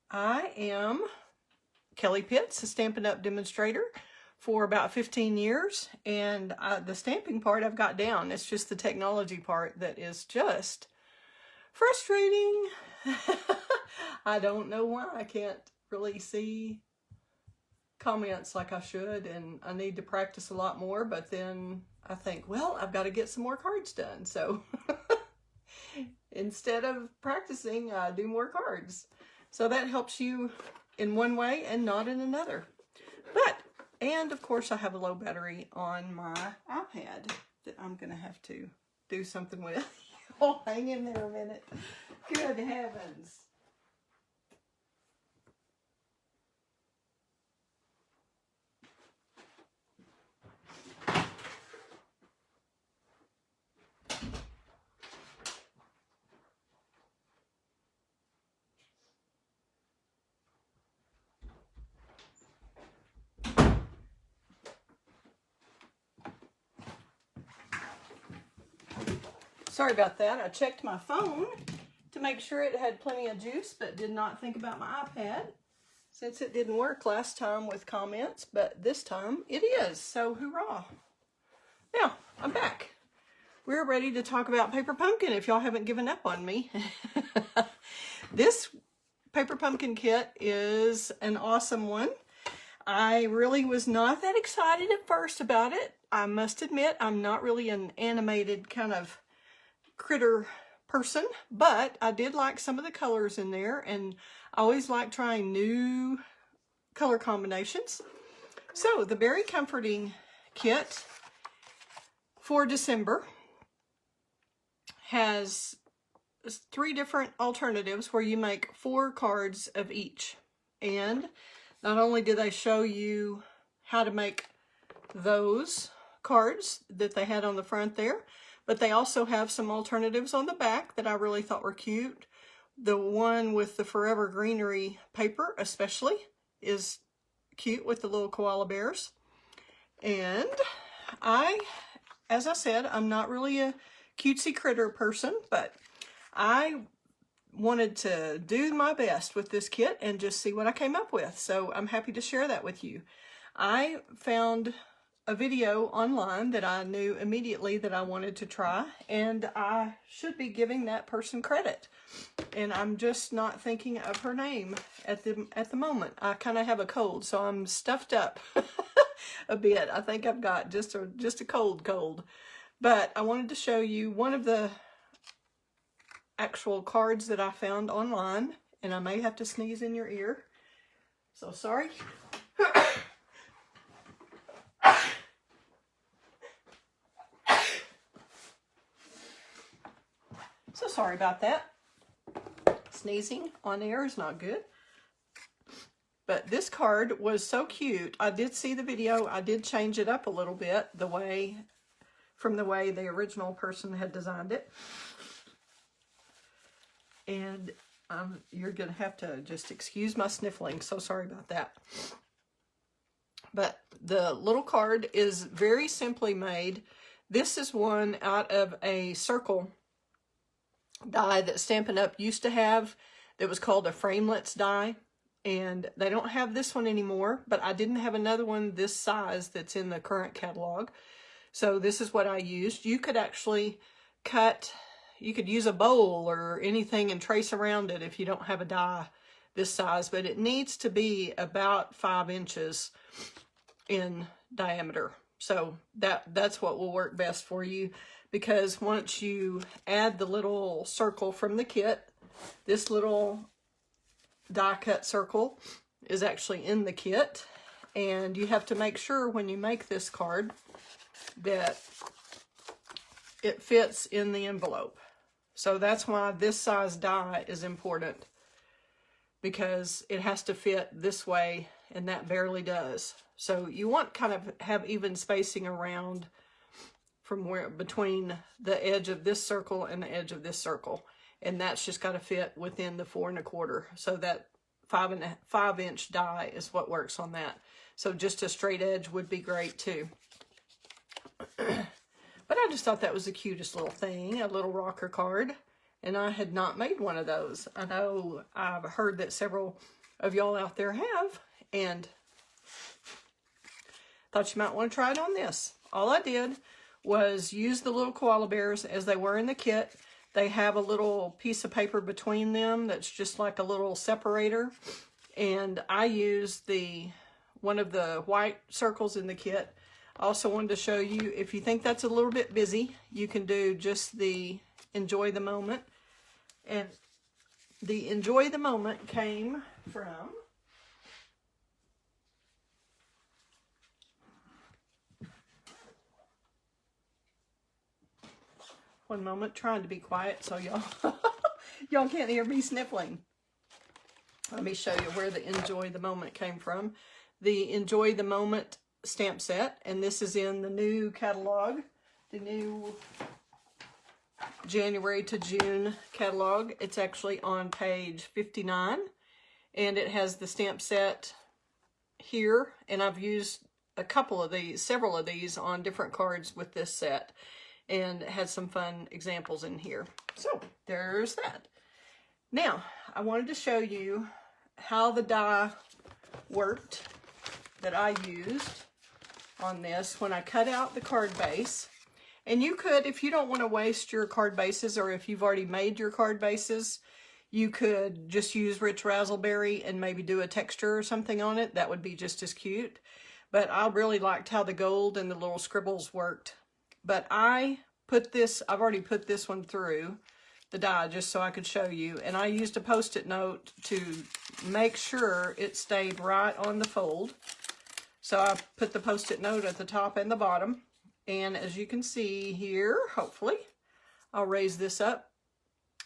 I am Kelley Pitts, a Stampin' Up demonstrator for about 15 years, and the stamping part I've got down. It's just the technology part that is just frustrating. I don't know why I can't really see comments like I should, and I need to practice a lot more, but then I think, well, I've got to get some more cards done. So instead of practicing, I do more cards. So that helps you in one way and not in another. And of course I have a low battery on my iPad that I'm going to have to do something with. Oh, hang in there a minute. Good heavens. Sorry about that. I checked my phone to make sure it had plenty of juice, but did not think about my iPad since it didn't work last time with comments, but this time it is, so hurrah. Now, I'm back. We're ready to talk about Paper Pumpkin if y'all haven't given up on me. This Paper Pumpkin kit is an awesome one. I really was not that excited at first about it. I must admit, I'm not really an animated kind of critter person, but I did like some of the colors in there, and I always like trying new color combinations. So the Beary Comforting Kit for December has 3 different alternatives where you make 4 cards of each. And not only do they show you how to make those cards that they had on the front there, but they also have some alternatives on the back that I really thought were cute. The one with the Forever Greenery paper especially is cute with the little koala bears. And as I said, I'm not really a cutesy critter person, but I wanted to do my best with this kit and just see what I came up with. So I'm happy to share that with you. I found a video online that I knew immediately that I wanted to try, and I should be giving that person credit. And I'm just not thinking of her name at the moment. I kind of have a cold, so I'm stuffed up a bit. I think I've got just a cold. But I wanted to show you one of the actual cards that I found online, and I may have to sneeze in your ear. So sorry. So sorry about that. Sneezing on air is not good. But this card was so cute. I did see the video. I did change it up a little bit from the way the original person had designed it. And you're going to have to just excuse my sniffling. So sorry about that. But the little card is very simply made. This is one out of a circle die that Stampin' Up used to have that was called a framelets die, and they don't have this one anymore, but I didn't have another one this size that's in the current catalog, so this is what I used. You could actually you could use a bowl or anything and trace around it if you don't have a die this size, but it needs to be about 5 inches in diameter, so that's what will work best for you. Because once you add the little circle from the kit, this little die cut circle is actually in the kit, and you have to make sure when you make this card that it fits in the envelope. So that's why this size die is important, because it has to fit this way, and that barely does. So you want kind of have even spacing around between the edge of this circle and the edge of this circle, and that's just got to fit within the 4 1/4. So that 5 inch die is what works on that. So just a straight edge would be great too. But I just thought that was the cutest little thing, a little rocker card, and I had not made one of those. I know I've heard that several of y'all out there have, and thought you might want to try it on this. All I did was use the little koala bears as they were in the kit. They have a little piece of paper between them that's just like a little separator, and I used one of the white circles in the kit. I also wanted to show you, if you think that's a little bit busy, you can do just the Enjoy the Moment. And the Enjoy the Moment came from one moment, trying to be quiet so y'all y'all can't hear me sniffling. Let me show you where the Enjoy the Moment came from. The Enjoy the Moment stamp set, and this is in the new catalog, the new January to June catalog. It's actually on page 59, and it has the stamp set here, and I've used several of these on different cards with this set, and had some fun examples in here. So there's that. Now I wanted to show you how the die worked that I used on this when I cut out the card base. And you could, if you don't want to waste your card bases, or if you've already made your card bases, you could just use Rich Razzleberry and maybe do a texture or something on it. That would be just as cute. But I really liked how the gold and the little scribbles worked. But I've already put this one through the die just so I could show you. And I used a Post-it note to make sure it stayed right on the fold. So I put the Post-it note at the top and the bottom. And as you can see here, hopefully, I'll raise this up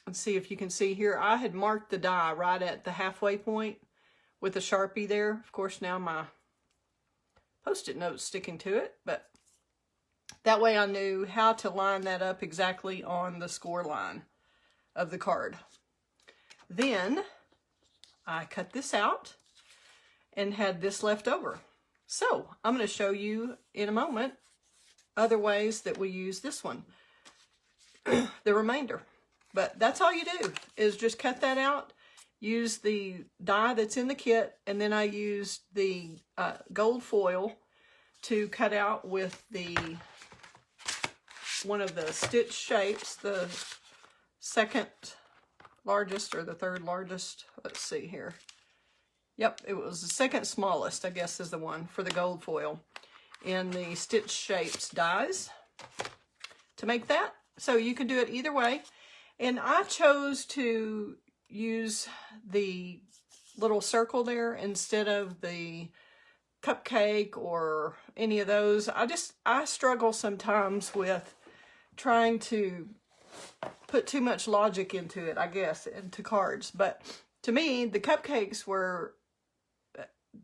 and see if you can see here. I had marked the die right at the halfway point with a Sharpie there. Of course, now my Post-it note's sticking to it, but that way I knew how to line that up exactly on the score line of the card. Then I cut this out and had this left over. So I'm going to show you in a moment other ways that we use this one, the remainder. But that's all you do, is just cut that out, use the die that's in the kit, and then I used the gold foil to cut out with one of the stitch shapes, the second largest or the third largest. Let's see here. Yep, it was the second smallest, I guess, is the one for the gold foil in the stitch shapes dies to make that. So you can do it either way. And I chose to use the little circle there instead of the cupcake or any of those. I struggle sometimes with trying to put too much logic into it, I guess, into cards. But to me, the cupcakes were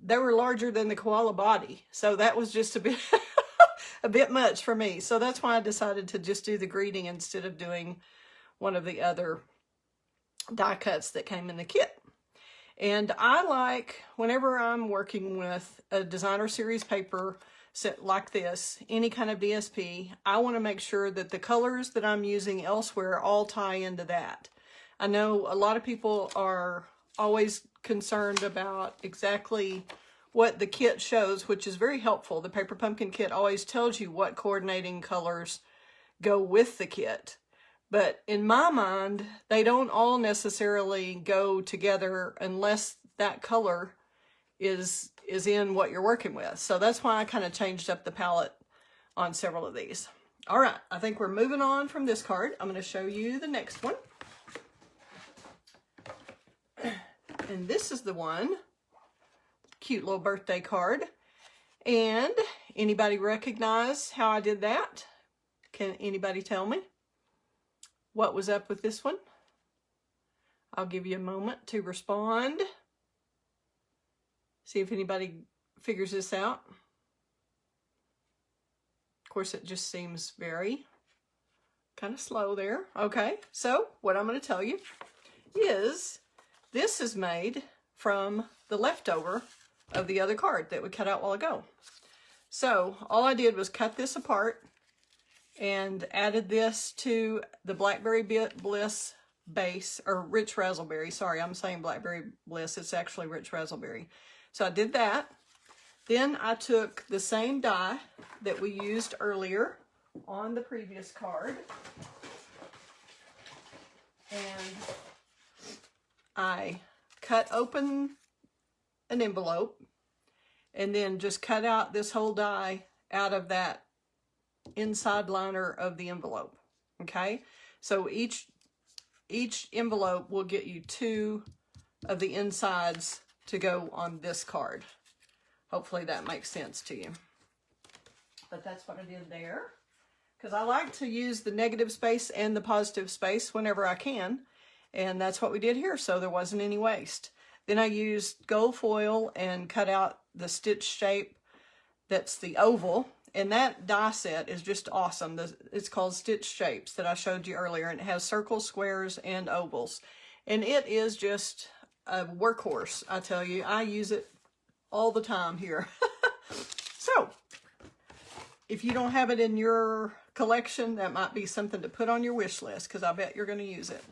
larger than the koala body. So that was just a bit a bit much for me. So that's why I decided to just do the greeting instead of doing one of the other die cuts that came in the kit. And I like, whenever I'm working with a designer series paper set like this, any kind of DSP, I want to make sure that the colors that I'm using elsewhere all tie into that. I know a lot of people are always concerned about exactly what the kit shows, which is very helpful. The Paper Pumpkin kit always tells you what coordinating colors go with the kit. But in my mind, they don't all necessarily go together unless that color is in what you're working with. So that's why I kind of changed up the palette on several of these. All right, I think we're moving on from this card. I'm going to show you the next one. And this is the one, cute little birthday card. And anybody recognize how I did that? Can anybody tell me what was up with this one? I'll give you a moment to respond. See if anybody figures this out. Of course, it just seems very kind of slow there. Okay, so what I'm going to tell you is this is made from the leftover of the other card that we cut out a while ago. So all I did was cut this apart and added this to the Blackberry Bliss base, or rich razzleberry. Sorry, I'm saying blackberry bliss. It's actually rich razzleberry. So I did that. Then I took the same die that we used earlier on the previous card, and I cut open an envelope and then just cut out this whole die out of that inside liner of the envelope. Okay, so each envelope will get you 2 of the insides to go on this card. Hopefully that makes sense to you. But that's what I did there, because I like to use the negative space and the positive space whenever I can, and that's what we did here, so there wasn't any waste. Then I used gold foil and cut out the stitch shape that's the oval, and that die set is just awesome. It's called Stitch Shapes that I showed you earlier, and it has circles, squares, and ovals, and it is just a workhorse. I tell you, I use it all the time here. So if you don't have it in your collection, that might be something to put on your wish list, because I bet you're going to use it.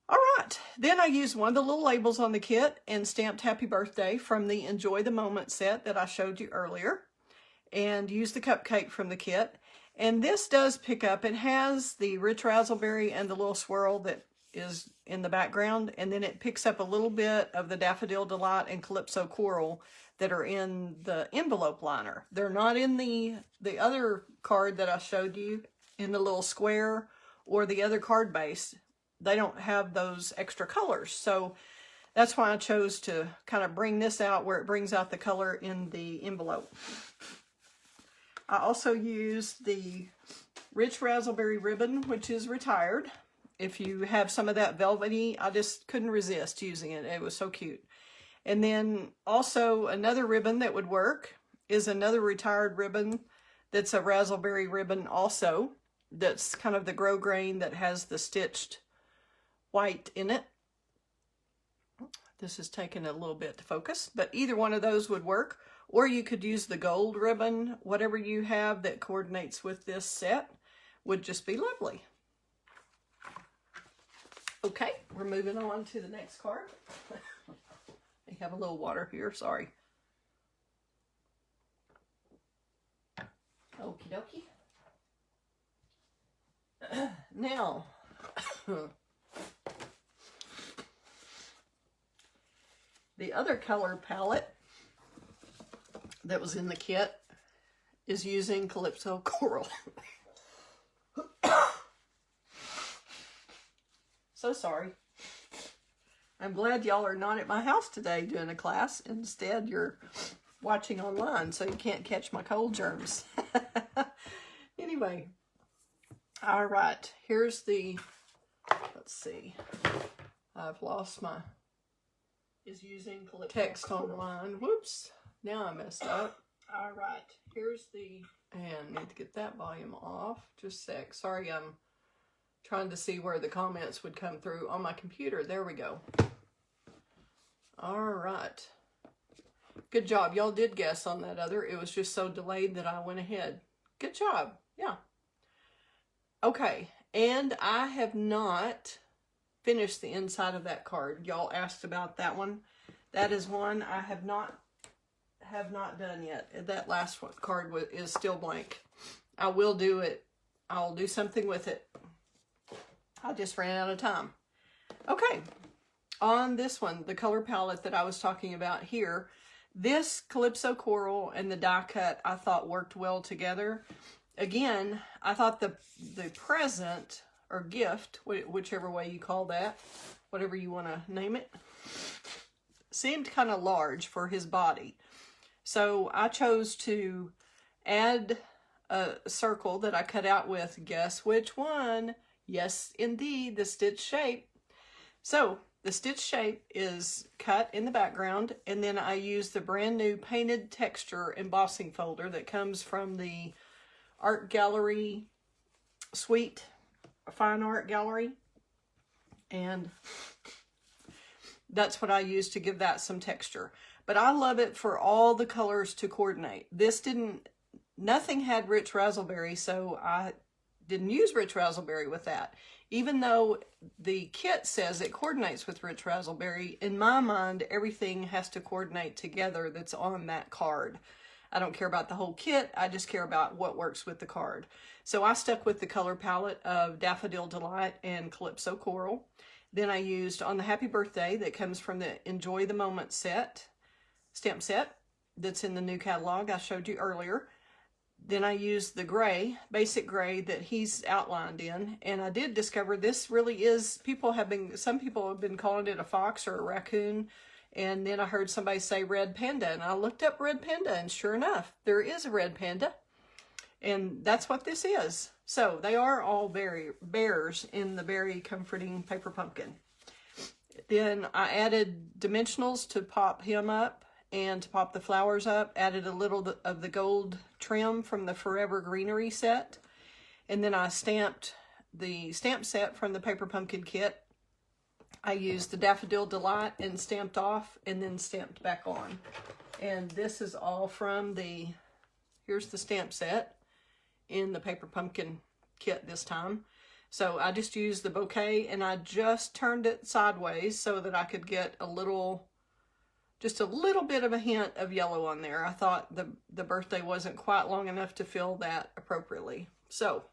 All right, then I used one of the little labels on the kit and stamped Happy Birthday from the Enjoy the Moment set that I showed you earlier, and used the cupcake from the kit. And this does pick up, it has the rich razzleberry and the little swirl that is in the background, and then it picks up a little bit of the Daffodil Delight and Calypso Coral that are in the envelope liner. They're not in the other card that I showed you in the little square or the other card base. They don't have those extra colors, so that's why I chose to kind of bring this out where it brings out the color in the envelope. I also used the rich razzleberry ribbon, which is retired. If you have some of that velvety, I just couldn't resist using it. It was so cute. And then also another ribbon that would work is another retired ribbon that's a razzleberry ribbon also. That's kind of the grosgrain that has the stitched white in it. This is taking a little bit to focus, but either one of those would work. Or you could use the gold ribbon. Whatever you have that coordinates with this set would just be lovely. Okay, we're moving on to the next card. I have a little water here, sorry. Okie dokie. Now, the other color palette that was in the kit is using Calypso Coral. So sorry. I'm glad y'all are not at my house today doing a class. Instead, you're watching online, so you can't catch my cold germs. Anyway, all right, here's the, let's see, I've lost my, is using text online. Whoops, now I messed up. All right, here's the, and need to get that volume off. Just a sec. Sorry, I'm trying to see where the comments would come through on my computer. There we go. All right. Good job. Y'all did guess on that other. It was just so delayed that I went ahead. Good job. Yeah. Okay. And I have not finished the inside of that card. Y'all asked about that one. That is one I have not done yet. That last one card is still blank. I will do it. I'll do something with it. I just ran out of time. Okay, on this one, the color palette that I was talking about here, this Calypso Coral and the die cut I thought worked well together. Again, I thought the present or gift, whichever way you call that, whatever you want to name it, seemed kind of large for his body. So I chose to add a circle that I cut out with, guess which one? Yes, indeed, the stitch shape. So the stitch shape is cut in the background, and then I use the brand new painted texture embossing folder that comes from the art gallery suite, fine art gallery. And that's what I use to give that some texture. But I love it for all the colors to coordinate. This nothing had rich razzleberry, so I didn't use rich razzleberry with that. Even though the kit says it coordinates with Rich Razzleberry, in my mind, everything has to coordinate together that's on that card. I don't care about the whole kit, I just care about what works with the card. So I stuck with the color palette of Daffodil Delight and Calypso Coral. Then I used on the Happy Birthday that comes from the Enjoy the Moment stamp set that's in the new catalog I showed you earlier. Then I used the gray, basic gray that he's outlined in, and I did discover this really is, some people have been calling it a fox or a raccoon, and then I heard somebody say red panda, and I looked up red panda, and sure enough, there is a red panda, and that's what this is. So they are all bears in the Beary Comforting Paper Pumpkin. Then I added dimensionals to pop him up and to pop the flowers up, added a little of the gold trim from the Forever Greenery set, and then I stamped the stamp set from the Paper Pumpkin kit. I used the Daffodil Delight and stamped off and then stamped back on. And this is all from here's the stamp set in the Paper Pumpkin kit this time. So I just used the bouquet and I just turned it sideways so that I could get just a little bit of a hint of yellow on there. I thought the birthday wasn't quite long enough to fill that appropriately. So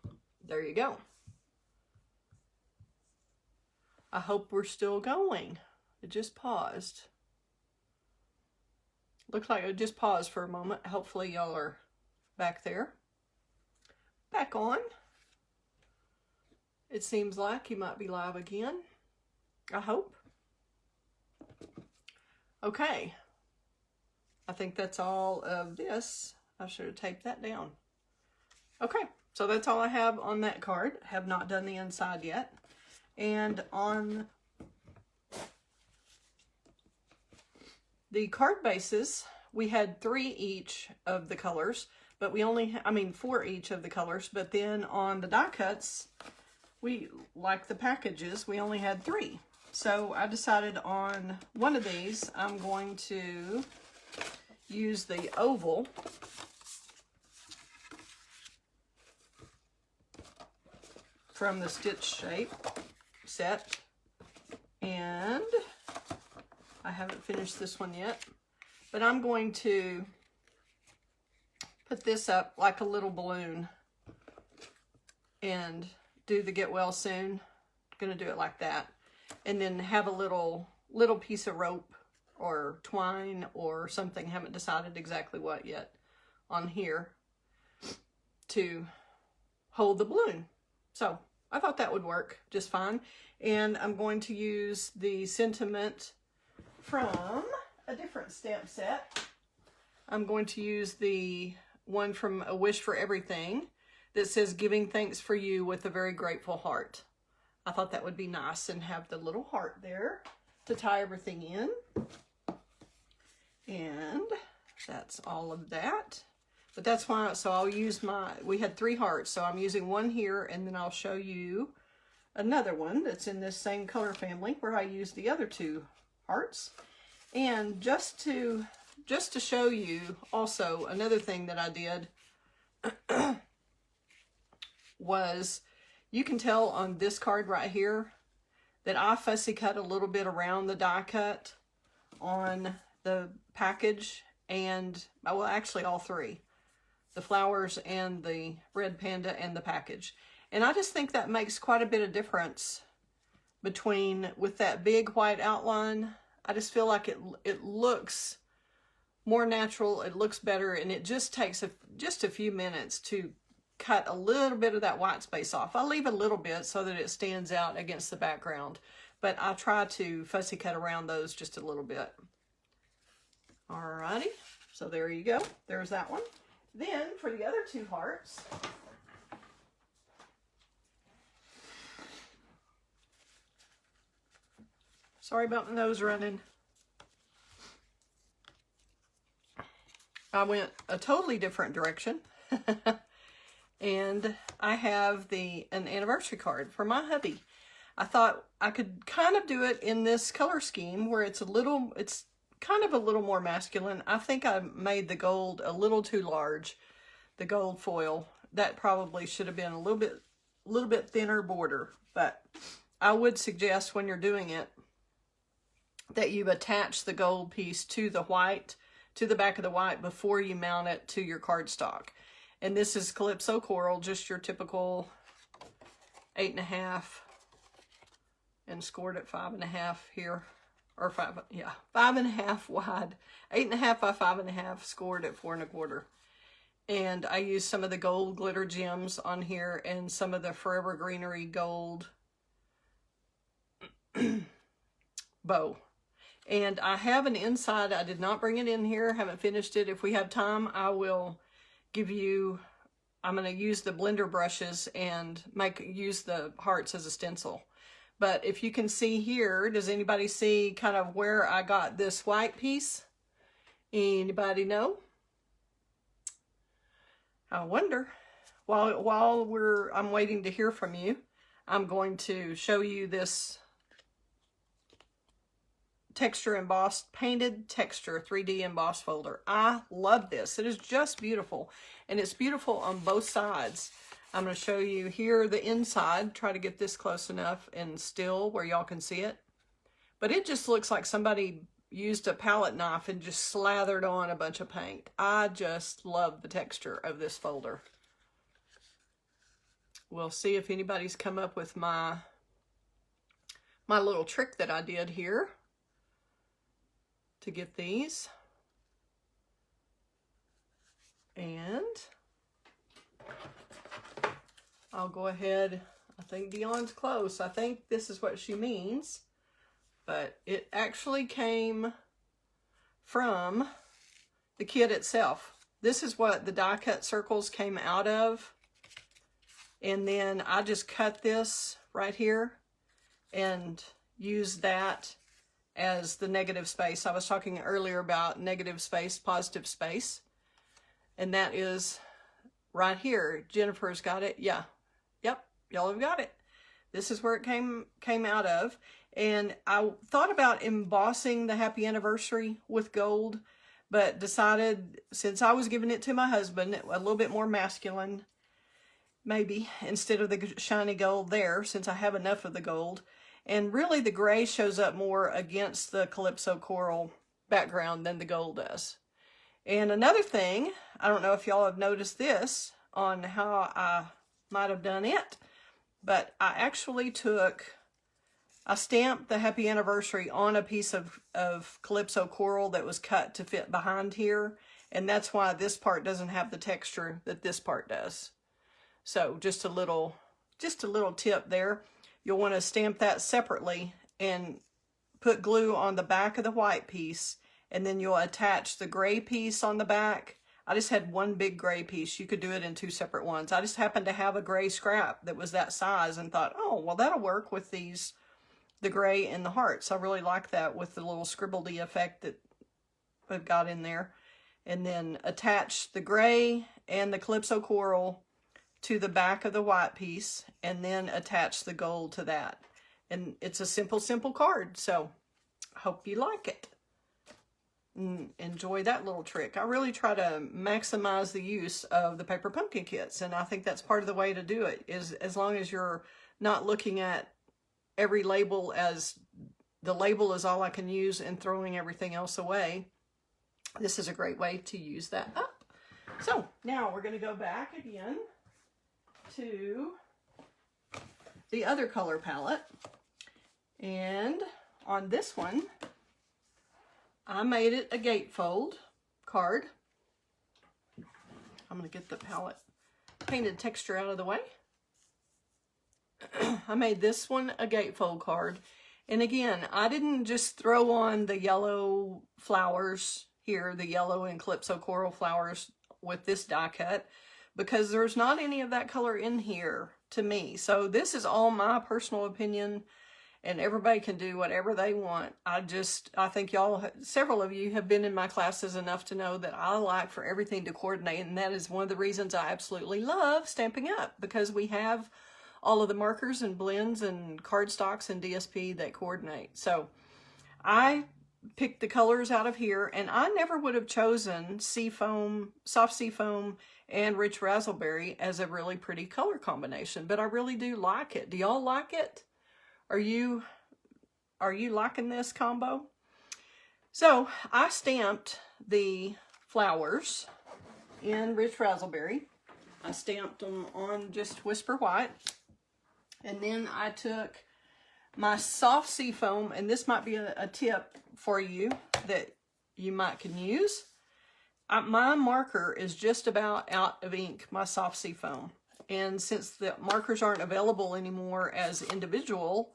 there you go. I hope we're still going. It just paused. Looks like it just paused for a moment. Hopefully y'all are back there. Back on. It seems like you might be live again. I hope. Okay. I think that's all of this. I should have taped that down. Okay, so that's all I have on that card. Have not done the inside yet. And on the card bases, we had 3 each of the colors, but we only, 4 each of the colors, but then on the die cuts, like the packages, we only had 3. So I decided on one of these, I'm going to use the oval from the Stitch Shape set, and I haven't finished this one yet, but I'm going to put this up like a little balloon and do the get well soon. Gonna do it like that, and then have a little piece of rope or twine or something, haven't decided exactly what yet, on here to hold the balloon. So I thought that would work just fine. And I'm going to use the sentiment from a different stamp set. I'm going to use the one from A Wish for Everything that says giving thanks for you with a very grateful heart. I thought that would be nice and have the little heart there to tie everything in. And that's all of that. But that's why, so I'll use we had 3 hearts, so I'm using one here, and then I'll show you another one that's in this same color family where I used the other 2 hearts. And just to show you also, another thing that I did was, you can tell on this card right here that I fussy cut a little bit around the die cut on the package, and, well, actually all 3. The flowers and the red panda and the package. And I just think that makes quite a bit of difference with that big white outline. I just feel like it looks more natural, it looks better, and it just takes just a few minutes to cut a little bit of that white space off. I leave a little bit so that it stands out against the background, but I try to fussy cut around those just a little bit. Alrighty, so there you go. There's that one. Then for the other 2 hearts, sorry about my nose running. I went a totally different direction. And I have an anniversary card for my hubby. I thought I could kind of do it in this color scheme where it's kind of a little more masculine. I think I made the gold a little too large, the gold foil. That probably should have been a little bit little bit thinner border, but I would suggest when you're doing it that you attach the gold piece to the white, to the back of the white before you mount it to your cardstock. And this is Calypso Coral, just your typical 8.5, and scored at 5.5 here, or 5, yeah, 5.5 wide, 8.5 by 5.5, scored at 4.25. And I used some of the gold glitter gems on here and some of the Forever Greenery gold bow. And I have an inside, I did not bring it in here, haven't finished it. If we have time, I will give you, I'm going to use the blender brushes and use the hearts as a stencil. But if you can see here, does anybody see kind of where I got this white piece? Anybody know? I wonder. While I'm waiting to hear from you, I'm going to show you this texture embossed, painted texture 3D embossed folder. I love this. It is just beautiful. And it's beautiful on both sides. I'm going to show you here the inside. Try to get this close enough and still where y'all can see it. But it just looks like somebody used a palette knife and just slathered on a bunch of paint. I just love the texture of this folder. We'll see if anybody's come up with my little trick that I did here to get these. And I'll go ahead. I think Dion's close. I think this is what she means. But it actually came from the kit itself. This is what the die cut circles came out of. And then I just cut this right here and used that as the negative space. I was talking earlier about negative space, positive space. And that is right here. Jennifer's got it. Yeah. Yep. Y'all have got it. This is where it came out of. And I thought about embossing the happy anniversary with gold, but decided since I was giving it to my husband, a little bit more masculine, maybe, instead of the shiny gold there, since I have enough of the gold. And really the gray shows up more against the Calypso Coral background than the gold does. And another thing, I don't know if y'all have noticed this on how I might have done it, but I actually I stamped the happy anniversary on a piece of Calypso Coral that was cut to fit behind here. And that's why this part doesn't have the texture that this part does. So just a little tip there. You'll want to stamp that separately and put glue on the back of the white piece. And then you'll attach the gray piece on the back. I just had one big gray piece. You could do it in 2 separate ones. I just happened to have a gray scrap that was that size and thought, oh, well, that'll work with the gray and the hearts. I really like that with the little scribbledy effect that we've got in there. And then attach the gray and the Calypso Coral to the back of the white piece, and then attach the gold to that. And it's a simple card. So hope you like it. Enjoy that little trick. I really try to maximize the use of the paper pumpkin kits, and I think that's part of the way to do it, is as long as you're not looking at every label as the label is all I can use and throwing everything else away. This is a great way to use that up. So now we're going to go back again to the other color palette, and on this one I made it a gatefold card. I'm going to get the palette painted texture out of the way. I made this one a gatefold card. And again, I didn't just throw on the yellow flowers here, the yellow and Calypso Coral flowers with this die cut, because there's not any of that color in here to me. So this is all my personal opinion, and everybody can do whatever they want. I think several of you have been in my classes enough to know that I like for everything to coordinate, and that is one of the reasons I absolutely love Stampin' Up, because we have all of the markers and blends and cardstocks and DSP that coordinate. So I picked the colors out of here, and I never would have chosen seafoam, soft seafoam, and rich raspberry as a really pretty color combination, but I really do like it. Do y'all like it? Are you liking this combo? So I stamped the flowers in rich raspberry. I stamped them on just Whisper White, and then I took my soft seafoam, and this might be a tip for you that you might can use. My marker is just about out of ink, my soft seafoam. And since the markers aren't available anymore as individual,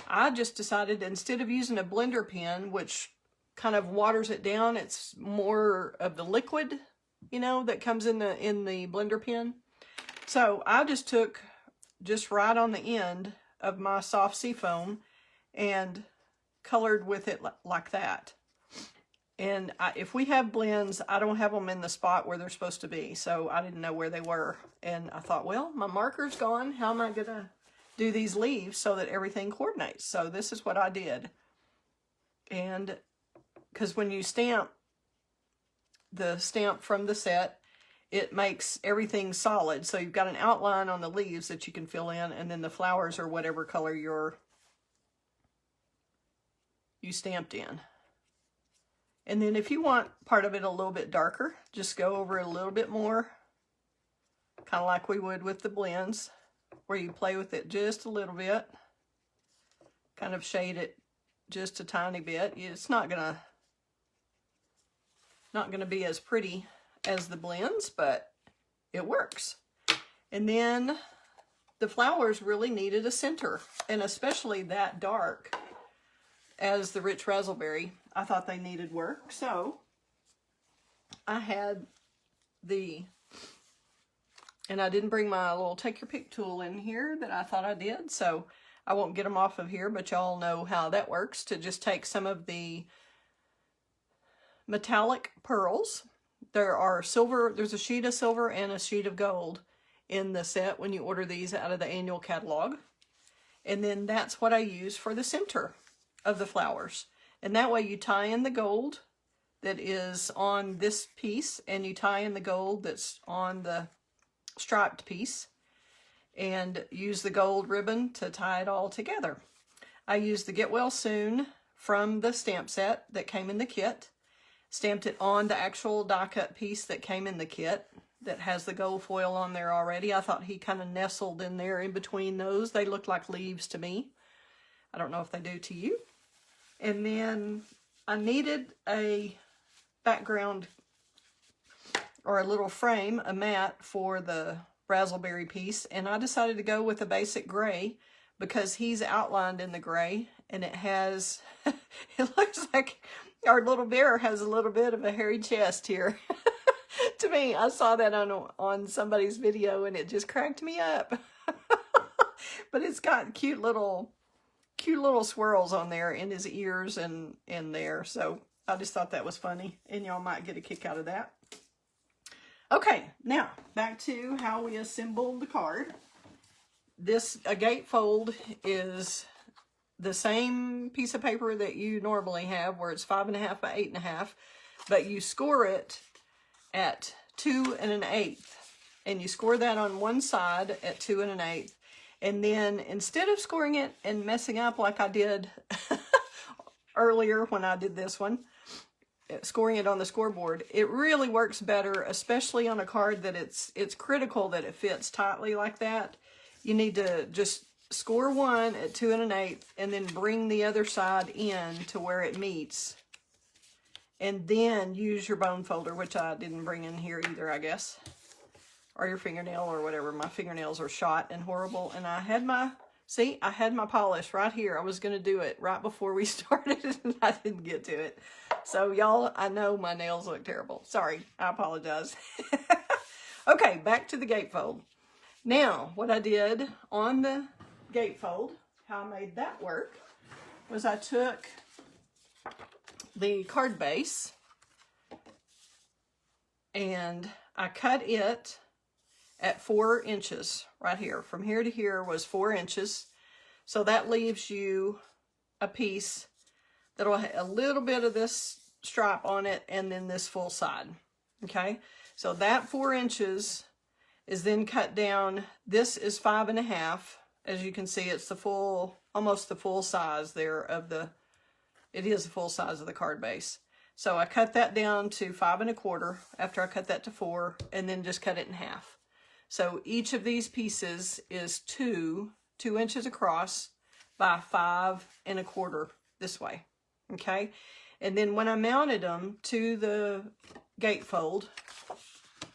I just decided instead of using a blender pen, which kind of waters it down, it's more of the liquid, you know, that comes in the blender pen. So I just took just right on the end of my soft seafoam and colored with it like that. And if we have blends, I don't have them in the spot where they're supposed to be, so I didn't know where they were. And I thought, well, my marker's gone. How am I going to do these leaves so that everything coordinates? So this is what I did. And because when you stamp the stamp from the set, it makes everything solid. So you've got an outline on the leaves that you can fill in, and then the flowers are whatever color you stamped in. And then if you want part of it a little bit darker, just go over it a little bit more, kind of like we would with the blends, where you play with it just a little bit, kind of shade it just a tiny bit. It's not gonna be as pretty as the blends, but it works. And then the flowers really needed a center, and especially that dark as the rich raspberry. I thought they needed work, so I had and I didn't bring my little take your pick tool in here that I thought I did, so I won't get them off of here, but y'all know how that works, to just take some of the metallic pearls. There's a sheet of silver and a sheet of gold in the set when you order these out of the annual catalog. And then that's what I use for the center of the flowers. And that way you tie in the gold that is on this piece, and you tie in the gold that's on the striped piece, and use the gold ribbon to tie it all together. I used the Get Well Soon from the stamp set that came in the kit, stamped it on the actual die cut piece that came in the kit that has the gold foil on there already. I thought he kind of nestled in there in between those. They look like leaves to me. I don't know if they do to you. And then I needed a background or a little frame, a mat for the raspberry piece, and I decided to go with a basic gray because he's outlined in the gray, and it has, it looks like our little bear has a little bit of a hairy chest here. To me, I saw that on somebody's video, and it just cracked me up. But it's got cute little swirls on there in his ears and in there. So I just thought that was funny, and y'all might get a kick out of that. Okay, now back to how we assembled the card. A gatefold is the same piece of paper that you normally have, where it's 5.5 by 8.5, but you score it at 2 1/8, and you score that on one side at 2 1/8. And then instead of scoring it and messing up like I did earlier when I did this one, scoring it on the scoreboard, it really works better, especially on a card that it's critical that it fits tightly like that. You need to just score one at 2 1/8 and then bring the other side in to where it meets. And then use your bone folder, which I didn't bring in here either, I guess. Or your fingernail or whatever. My fingernails are shot and horrible. And I had my polish right here. I was going to do it right before we started, and I didn't get to it. So y'all, I know my nails look terrible. Sorry, I apologize. Okay, back to the gatefold. Now, what I did on the gatefold, how I made that work, was I took the card base and I cut it at 4 inches right here. From here to here was 4 inches. So that leaves you a piece that'll have a little bit of this stripe on it, and then this full side. Okay, so that 4 inches is then cut down. This is 5.5. As you can see, it's the full, almost the full size there of the, it is the full size of the card base. So I cut that down to 5.25 after I cut that to 4, and then just cut it in half. So each of these pieces is 2 inches across by 5.25 this way. Okay, and then when I mounted them to the gatefold,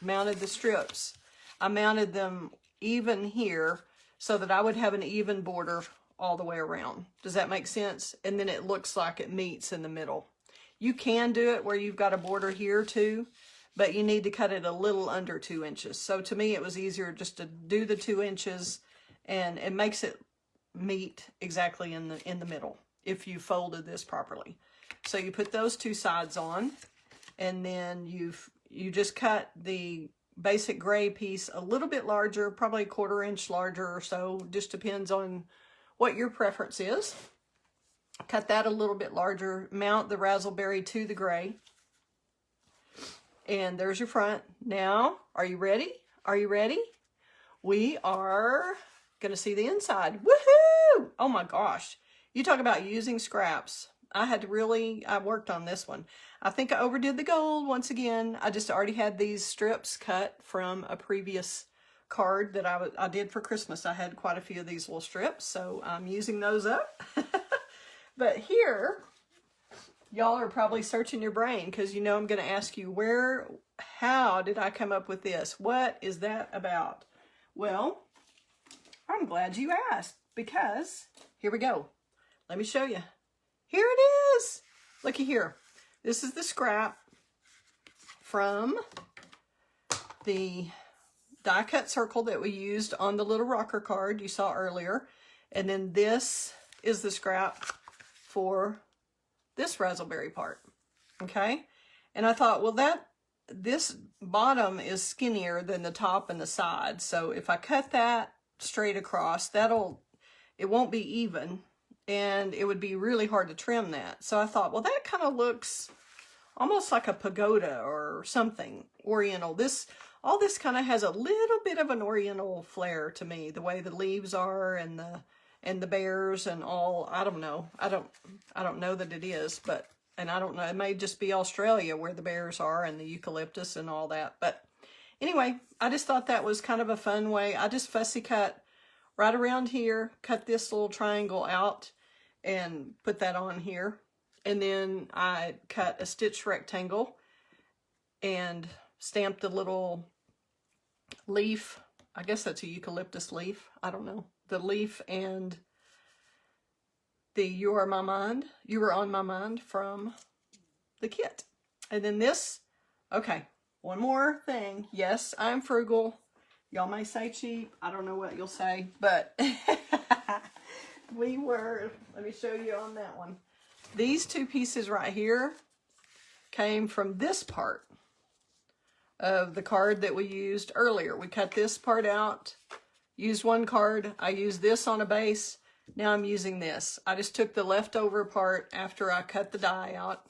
mounted the strips, I mounted them even here so that I would have an even border all the way around. Does that make sense? And then it looks like it meets in the middle. You can do it where you've got a border here too, but you need to cut it a little under 2 inches. So to me, it was easier just to do the 2 inches, and it makes it meet exactly in the middle if you folded this properly. So you put those 2 sides on, and then you just cut the basic gray piece a little bit larger, probably 1/4 inch larger or so, just depends on what your preference is. Cut that a little bit larger, mount the raspberry to the gray, and there's your front. Now, are you ready? Are you ready? We are gonna see the inside. Woohoo! Oh my gosh, you talk about using scraps. I worked on this one. I think I overdid the gold once again. I just already had these strips cut from a previous card that I did for Christmas. I had quite a few of these little strips, so I'm using those up. But here, y'all are probably searching your brain, because you know I'm going to ask you, how did I come up with this? What is that about? Well, I'm glad you asked, because here we go. Let me show you. Here it is. Looky here. This is the scrap from the die cut circle that we used on the little rocker card you saw earlier. And then this is the scrap for this raspberry part. Okay. And I thought, well, this bottom is skinnier than the top and the side. So if I cut that straight across, it won't be even, and it would be really hard to trim that. So I thought, well, that kind of looks almost like a pagoda or something oriental. All this kind of has a little bit of an oriental flair to me, the way the leaves are and the bears and all. I don't know. I don't know that it is, but, and I don't know, it may just be Australia where the bears are and the eucalyptus and all that. But anyway, I just thought that was kind of a fun way. I just fussy cut right around here, cut this little triangle out and put that on here. And then I cut a stitch rectangle and stamped the little leaf. I guess that's a eucalyptus leaf. I don't know. The leaf and the You Are on My Mind from the kit. And then this, okay, one more thing. Yes, I'm frugal. Y'all may say cheap. I don't know what you'll say, but let me show you on that one. These 2 pieces right here came from this part of the card that we used earlier. We cut this part out, used one card. I used this on a base. Now I'm using this. I just took the leftover part after I cut the die out,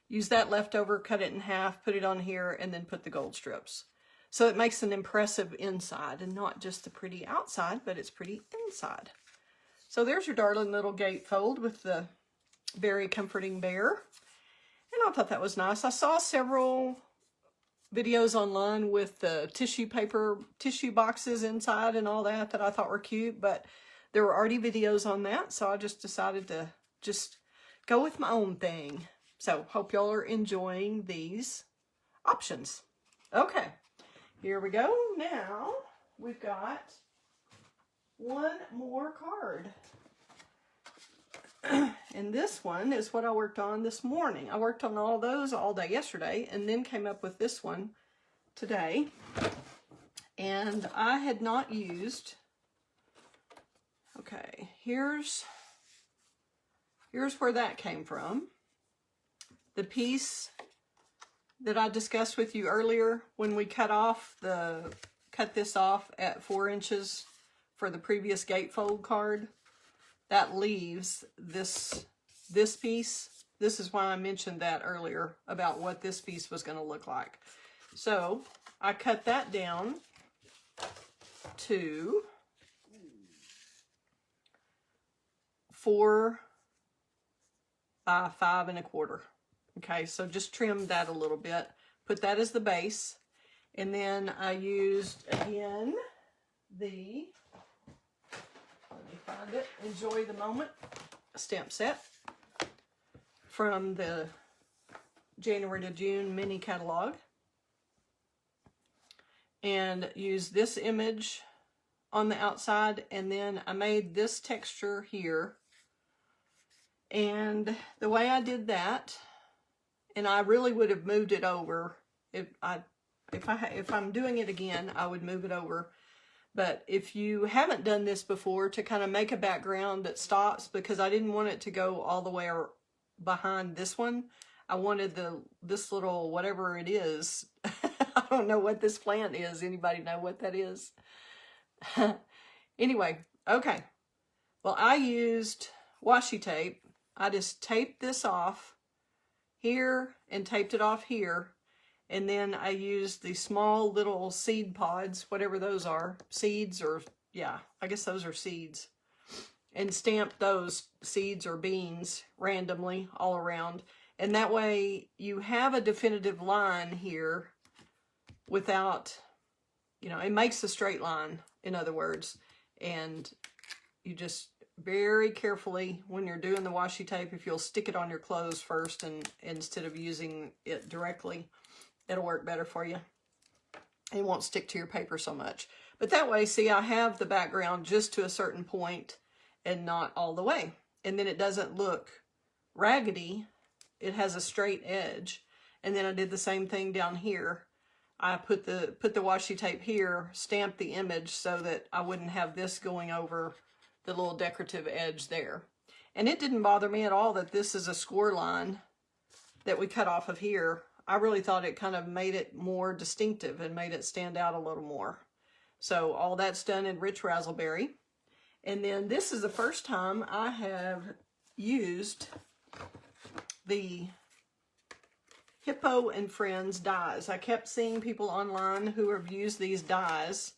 used that leftover, cut it in half, put it on here, and then put the gold strips. So it makes an impressive inside, and not just the pretty outside, but it's pretty inside. So there's your darling little gatefold with the very comforting bear. And I thought that was nice. I saw several videos online with the tissue boxes inside and all that I thought were cute, but there were already videos on that, so I just decided to just go with my own thing. So hope y'all are enjoying these options. Okay, here we go. Now we've got one more card. And this one is what I worked on this morning. I worked on all those all day yesterday and then came up with this one today. And I had not used, okay, here's where that came from. The piece that I discussed with you earlier when we cut this off at 4 inches for the previous gatefold card. That leaves this piece This is why I mentioned that earlier about what this piece was going to look like. So I cut that down to 4 by 5 1/4. Okay, so just trim that a little bit. Put that as the base. And then I used, again, the, let me find it, Enjoy the Moment stamp set from the January to June mini catalog. And use this image on the outside, and then I made this texture here. And the way I did that, and I really would have moved it over if I'm doing it again, I would move it over. But if you haven't done this before, to kind of make a background that stops, because I didn't want it to go all the way behind this one. I wanted this little whatever it is. I don't know what this plant is. Anybody know what that is? Anyway, okay. Well, I used washi tape. I just taped this off here and taped it off here. And then I used the small little seed pods, whatever those are, seeds, or yeah, I guess those are seeds, and stamped those seeds or beans randomly all around. And that way you have a definitive line here without, you know, it makes a straight line, in other words. And you just very carefully, when you're doing the washi tape, if you'll stick it on your clothes first and instead of using it directly, it'll work better for you. It won't stick to your paper so much. But that way, see, I have the background just to a certain point and not all the way. And then it doesn't look raggedy. It has a straight edge. And then I did the same thing down here. I put the washi tape here, stamped the image so that I wouldn't have this going over the little decorative edge there. And it didn't bother me at all that this is a score line that we cut off of here. I really thought it kind of made it more distinctive and made it stand out a little more. So all that's done in Rich Razzleberry. And then this is the first time I have used the Hippo and Friends dies. I kept seeing people online who have used these dies,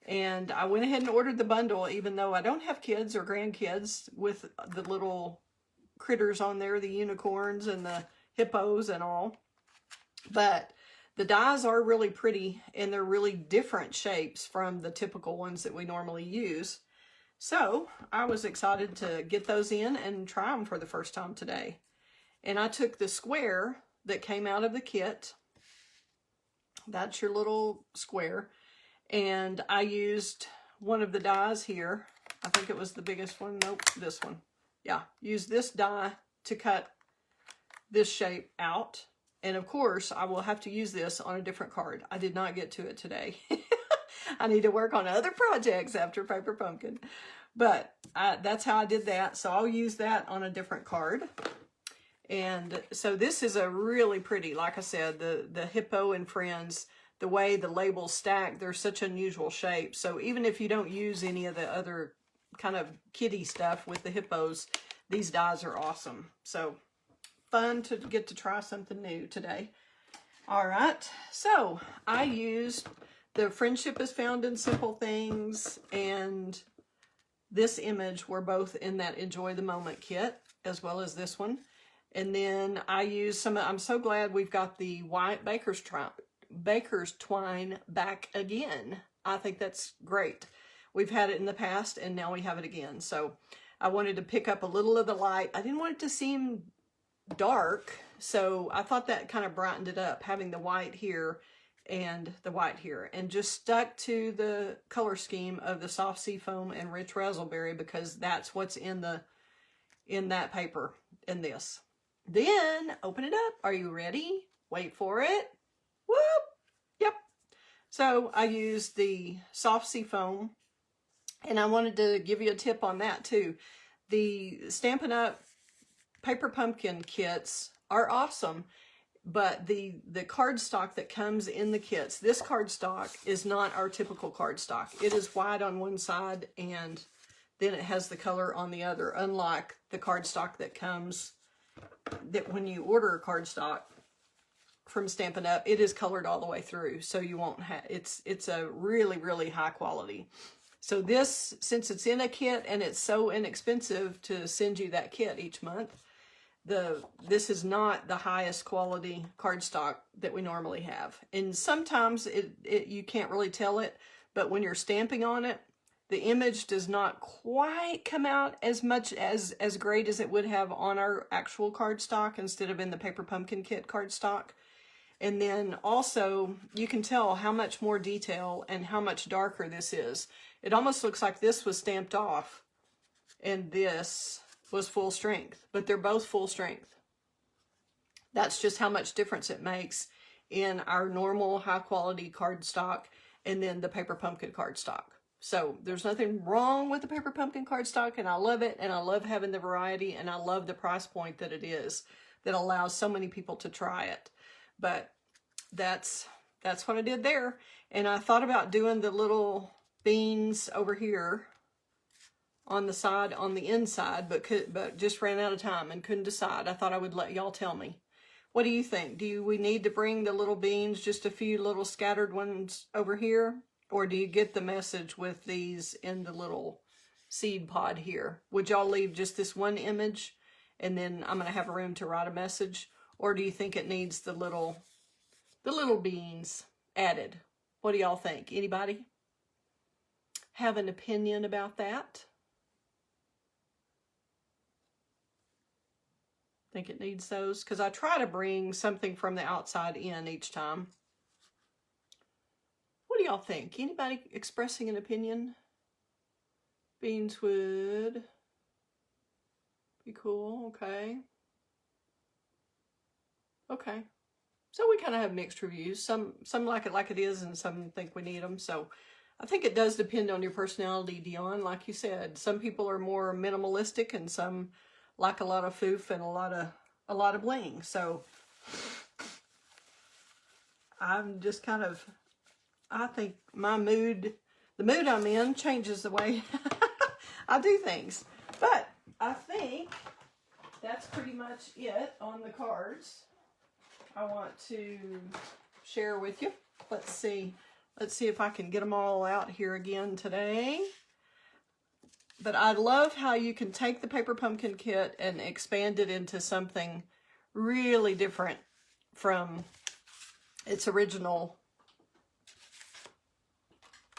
and I went ahead and ordered the bundle, even though I don't have kids or grandkids, with the little critters on there, the unicorns and the hippos and all. But the dies are really pretty, and they're really different shapes from the typical ones that we normally use. So I was excited to get those in and try them for the first time today. And I took the square that came out of the kit. That's your little square. And I used one of the dies here. I think it was the biggest one. Nope, this one. Yeah, use this die to cut this shape out. And of course, I will have to use this on a different card. I did not get to it today. I need to work on other projects after Paper Pumpkin. But that's how I did that. So I'll use that on a different card. And so this is a really pretty, like I said, the Hippo and Friends, the way the labels stack, they're such unusual shapes. So even if you don't use any of the other kind of kitty stuff with the hippos, these dies are awesome. So fun to get to try something new today. All right, so I used the Friendship is Found in Simple Things and this image were both in that Enjoy the Moment kit, as well as this one. And then I used some, I'm so glad we've got the white baker's twine back again. I think that's great. We've had it in the past and now we have it again. So I wanted to pick up a little of the light. I didn't want it to seem dark, so I thought that kind of brightened it up, having the white here and the white here, and just stuck to the color scheme of the Soft Sea Foam and Rich Razzleberry, because that's what's in that paper in this. Then open it up. Are you ready? Wait for it. Whoop! Yep. So I used the Soft Sea Foam, and I wanted to give you a tip on that too. The Stampin' Up Paper Pumpkin kits are awesome, but the cardstock that comes in the kits, this cardstock is not our typical cardstock. It is white on one side and then it has the color on the other, unlike the cardstock that comes that when you order cardstock from Stampin' Up, it is colored all the way through, so you won't have, it's a really, really high quality. So this, since it's in a kit and it's so inexpensive to send you that kit each month, this is not the highest quality cardstock that we normally have. And sometimes you can't really tell it, but when you're stamping on it, the image does not quite come out as much as great as it would have on our actual cardstock instead of in the Paper Pumpkin Kit cardstock. And then also you can tell how much more detail and how much darker this is. It almost looks like this was stamped off and this was full strength, but they're both full strength. That's just how much difference it makes in our normal high quality cardstock and then the Paper Pumpkin cardstock. So there's nothing wrong with the Paper Pumpkin cardstock, and I love it, and I love having the variety, and I love the price point that it is, that allows so many people to try it. But that's what I did there. And I thought about doing the little beans over here on the side, on the inside, but just ran out of time and couldn't decide. I thought I would let y'all tell me. What do you think? Do we need to bring the little beans, just a few little scattered ones over here? Or do you get the message with these in the little seed pod here? Would y'all leave just this one image and then I'm going to have room to write a message? Or do you think it needs the little beans added? What do y'all think? Anybody have an opinion about that? Think it needs those? Because I try to bring something from the outside in each time. What do y'all think? Anybody expressing an opinion? Beans would be cool. Okay. Okay. So we kind of have mixed reviews. Some like it is, and some think we need them. So I think it does depend on your personality, Dion. Like you said, some people are more minimalistic, and some like a lot of foof and a lot of bling. So I'm just kind of, I think my mood, the mood I'm in changes the way I do things. But I think that's pretty much it on the cards I want to share with you. Let's see if I can get them all out here again today. But I love how you can take the Paper Pumpkin Kit and expand it into something really different from its original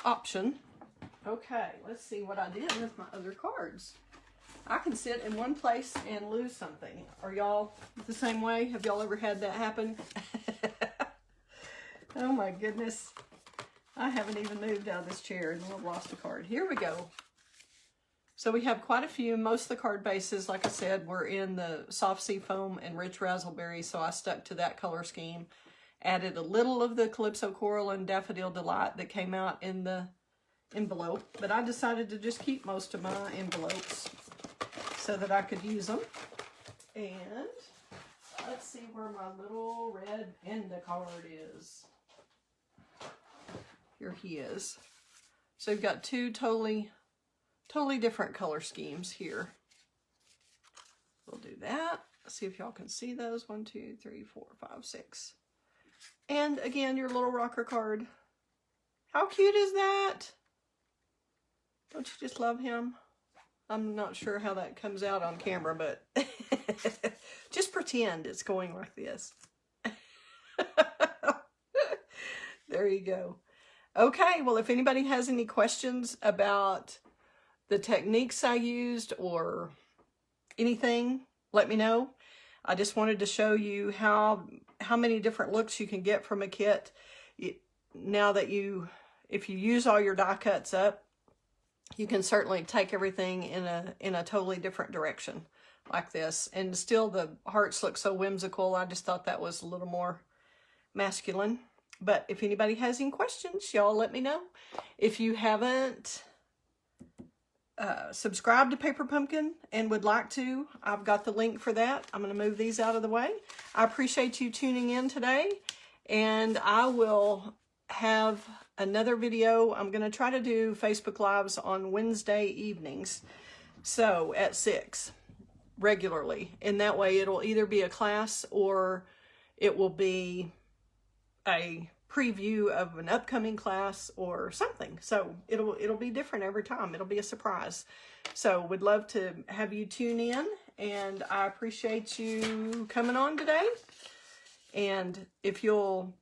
option. Okay, let's see what I did with my other cards. I can sit in one place and lose something. Are y'all the same way? Have y'all ever had that happen? Oh my goodness. I haven't even moved out of this chair and I've lost a card. Here we go. So we have quite a few. Most of the card bases, like I said, were in the Soft Sea Foam and Rich Razzleberry, so I stuck to that color scheme. Added a little of the Calypso Coral and Daffodil Delight that came out in the envelope, but I decided to just keep most of my envelopes so that I could use them. And let's see where my little red panda card is. Here he is. So you've got two totally different color schemes here. We'll do that. Let's see if y'all can see those. 1, 2, 3, 4, 5, 6. And again, your little rocker card. How cute is that? Don't you just love him? I'm not sure how that comes out on camera, but just pretend it's going like this. There you go. Okay, well, if anybody has any questions about the techniques I used or anything, let me know. I just wanted to show you how many different looks you can get from a kit. Now that if you use all your die cuts up, you can certainly take everything in a totally different direction like this. And still the hearts look so whimsical. I just thought that was a little more masculine. But if anybody has any questions, y'all let me know. If you haven't subscribed to Paper Pumpkin and would like to, I've got the link for that. I'm going to move these out of the way. I appreciate you tuning in today, and I will have another video. I'm going to try to do Facebook Lives on Wednesday evenings, so at 6. regularly. And that way it'll either be a class or it will be a preview of an upcoming class or something. So it'll be different every time. It'll be a surprise. So would love to have you tune in, and I appreciate you coming on today. And if you'll